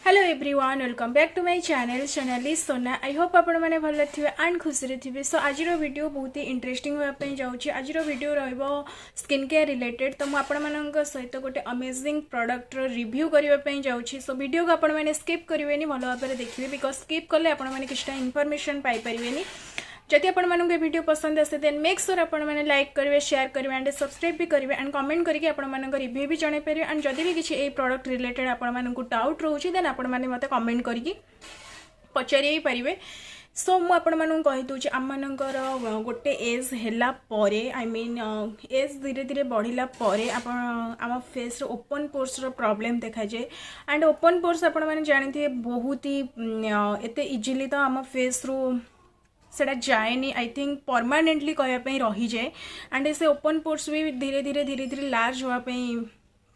Hello everyone welcome back to my channel is Sona. I hope आपण मैंने भल थे एंड खुशी थे। सो आज वीडियो बहुत ही इंटरेस्टिंग होगापी जाऊँगी। आज वीडियो स्किन केयर रिलेटेड। तो मुझे सहित गोटे अमेजिंग प्रोडक्ट रिव्यू करने जाऊँगी। सो वीडियो को आपण मैंने स्किप करेंगे, भल भाव में देखिए बिकज स्किप कले आपण मैंने किसी इनफॉरमेशन पाइपर। जदि आपण मानक वीडियो पसंद आसे देन मेक श्योर आपण मैंने लाइक करेंगे, शेयर करेंगे एंड सब्सक्राइब भी करेंगे एंड कमेंट करके आपण मानक रिव्यू भी जणाई पारे। एंड जदि भी किसी ए प्रोडक्ट रिलेटेड आपण मानक डाउट रोचे देन आपण माने मते कमेंट करके पचारि पारे। सो मु आपण मानक कहि दूची आम मानकर गोटे एज हैला परे आई मीन एज धीरे धीरे बढ़िला परे आपण आम फेस रो ओपन पोर्स रो प्रॉब्लम देखा जाए। एंड ओपन पोर्स आपण माने जानिथे बहुत ही एते इजीली तो आम फेस रो सेटा जाएनी। आई थिंक परमानेंटली कहवाई रही जाए। एंड से ओपन पोर्स भी धीरे धीरे लार्ज होगापी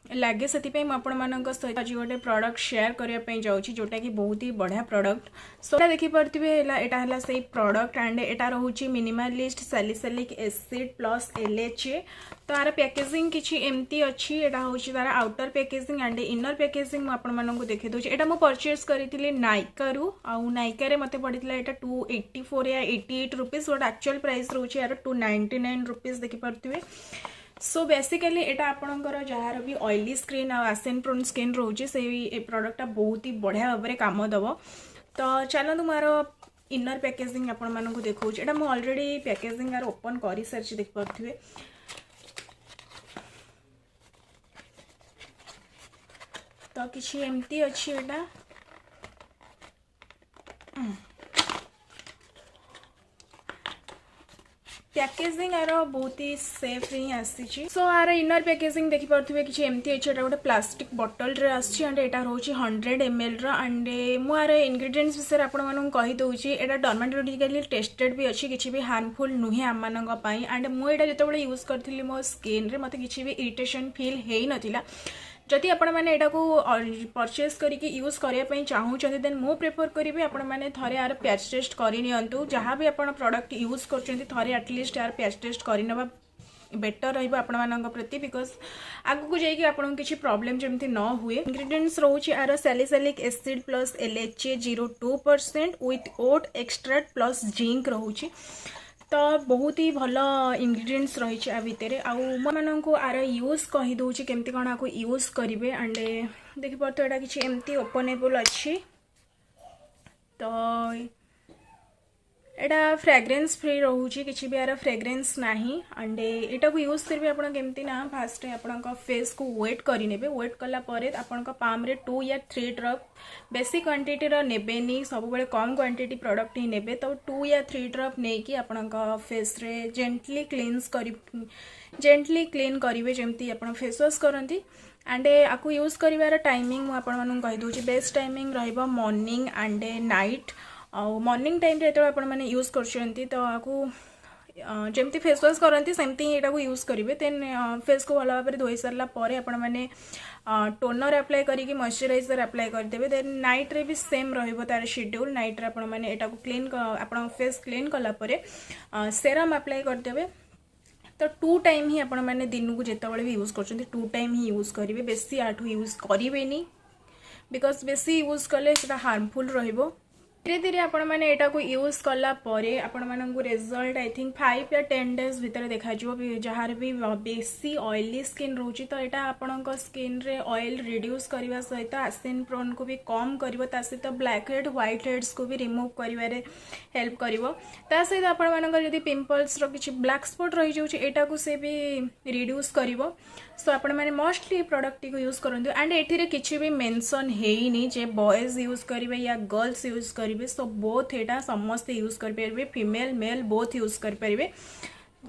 लगे। से सहित आज गोटे प्रोडक्ट शेयर करने जाऊँगी जोटा कि बहुत ही बढ़िया प्रोडक्ट। सो देखिपे यहाँ से प्रोडक्ट एंड एटा रोचे minimalist salicylic acid plus LHA। तो यार पैकेजिंग किसी एमती अच्छी। यहाँ हूँ तार outer packaging and inner packaging मुझे देखी दूसरी। यहाँ मुझे परचेज करी नाइकारु आउ नाइकार मत पड़ा यहाँ 284 या 88 रुपीज बट एक्चुअल प्राइस रोचे यार 299 रुपीज देखिपे। सो बेसिकली यहाँ आपंकर जार भी ऑयली स्किन आ एसिन प्रोन स्किन रोचे से प्रोडक्टा बहुत ही बढ़िया भाव में कम दब। तो चलते मार इनर पैकेजिंग आपण मानक देखा। यहाँ मुझे ऑलरेडी पैकेजिंग यार ओपन कर सारी देखिपे। तो किसी एमती अच्छी एटा पैकेजिंग यार बहुत ही सेफ ही आसी। सो यार इनर पैकेजिंग देखिपे किसी एमती अच्छे। गोटे प्लास्टिक बटल रे आसी एंड एटा रोची 100 ml एंड मुझे इनग्रेडिएंट्स विषय आपको कहीदे। यहाँ डर्माटोलॉजिकली टेस्टेड भी अच्छी, किसी भी हार्मफुल नुहे आम मानी। एंड मुझे जो यूज करी मो स्किन रे मत किसी भी इरिटेशन फील हो नाला। जदि आपण मैंने यहाँ को परचेज करके यूज करने चाहूँगी देन मु प्रेफर करी आपण मैंने थरे यार पैच टेस्ट करनी। जहाँ भी आप प्रोडक्ट यूज कर एटलिस्ट यार पैच टेस्ट करने बेटर रहा प्रति बिकज आगू जाइए आपको किसी प्रॉब्लम जमी न हुए। इंग्रेडिएंट्स रोचे यार salicylic acid plus LHA 0.2% with oat extract plus zinc रोचे। तो बहुत ही भल इंग्रेडिएंट्स रही है भितर। आउ आर यूज कहीदे केमती कौन आपको यूज करेंगे। एंड देखिए तो यहाँ किसी एमती ओपनेबल अच्छी। तो यहाँ फ्रेग्रेंस फ्री रोचे, किसी भी यार फ्रेग्रेंस नहीं। एंड यहाँ को यूज करेंगे आप केमती ना फास्ट आप फेस को वेट करेंगे। वेट कलापर आपण पाम रे 2 या 3 ड्रप बेसी क्वांटिटी नेबेनी, सब बड़े कम क्वांटिटी प्रोडक्ट ही नेबे। तो 2 या 3 ड्रप नहीं कि आपण फेस रे जेंटली क्लीन करेंगे जमती आप फेस वाश करती। एंड आपको यूज कर टाइमिंग मुझे कहीदे। बेस्ट टाइमिंग रहा morning and night. Morning time रे आप यूज कर तो आपको जमती फेस वाश करती सेमती यहाँ को यूज करेंगे। देन फेस को भल भाव में धोई सारापर आपने टोनर अप्लाई करके मॉइस्चराइजर अप्लाई करदेवे। देन नाइट रे भी सेम तार शेड्यूल। नाइट रे आपने यहाँ को क्लीन आप फेस क्लीन कलापर सेरम अप्लाई करदेवे। तो 2 टाइम ही आपण मैंने दिन को जिते भी यूज कर 2 टाइम ही यूज करेंगे, बेसी आठू यूज करेंगे बिकज बेसी यूज कले हार्मफुल रहिबो। धीरे धीरे आपण मैंने यहाँ को यूज कलापर आपण मानक रिजल्ट आई थिंक 5 या 10 डेज भितर देखा जार भी बेसी ऑयली स्किन रोची। तो यहाँ आपण स्किन रे ऑयल रिड्यूस करने सहित एसिन प्रोन को भी कम कर सहित ब्लैक हेड व्हाइट हेड्स को भी रिमूव करिवारे हेल्प करिवो। ता सहित आपण मानक यदि पिंपल्स रो किछि ब्लैक स्पॉट रही जाउछि एटा को से भी रिड्यूस करिवो। सो आपण मैंने मोस्टली प्रोडक्ट को यूज करंतु। एंड एथिरे किछि भी मेंशन हेइनी जे बॉयज यूज करिवे या गर्ल्स यूज करिवे। सो बोथ एटा समस्त यूज कर पारे, फीमेल मेल बोथ यूज कर पारे।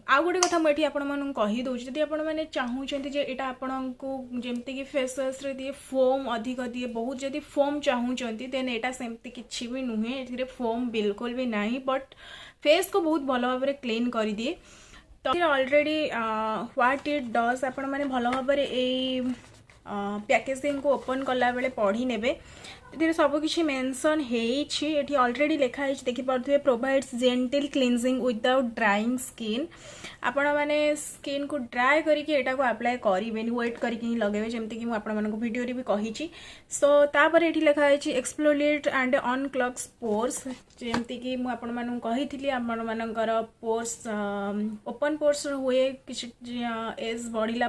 आउ गोटे कथा मुझे आपको कहीदे जदि आपने चाहूँगी यहाँ आपन को जमती कि फेस वाश दिए फोम अधिक दिए बहुत जदि फोम चाहूँगी देन यहाँ सेमती किसी भी नुहे। ये फोम बिल्कुल भी ना बट फेस को बहुत भल भाव में क्लीन कर दिए। तो ऑलरेडी व्हाट इट डज आपण मैंने भल भाव में पैकेजिंग को ओपन कला बेले पढ़ी नेबे ये सबकि मेनसन होती ऑलरेडी लिखाई देखिपे provides gentle cleansing without drying skin आपण मैंने स्किन को ड्राए करके एटा को अप्लाई करेंगे वेट करके लगे जमती कि मुझे वीडियो भी कही सो तापर ये लिखाई एक्सप्लोलिएट एंड अनक्लग्स पोर्स जमती कि मुझे आपर पोर्स ओपन पोर्स हुए किसी एज बढ़ला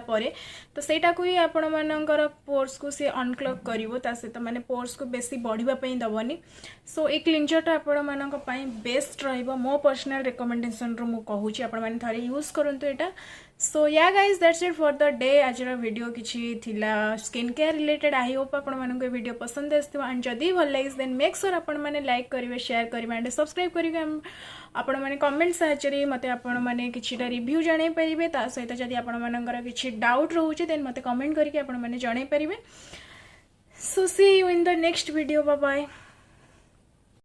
तो सेटा को ही आपर पोर्स को सी अनक्लग कर सहित माने पोर्स को बेसी बढ़ापी दबनी सो ये क्लींजरटा आपण बेस्ट रहिबो मो पर्सनल रिकमेंडेशन रो मु कहूची आपण माने थारे यूज करंतु एटा सो yeah guys that's it for the day आज वीडियो किछि थिला skin care related I hope आपण मानको वीडियो पसंद आस्थिबो एंड जदी भल लागिस देन मेक श्योर आपण माने लाइक करिवे शेयर करिवे एंड सब्सक्राइब करिवे आपण माने कमेंट साहाय्य मते आपण माने किछिटा रिव्यू जानै परिबे ता सहित जदी आपण मानकर किछि डाउट रहउछि देन मते कमेंट करके आपण माने जानै परिबे so see you in the next video bye bye.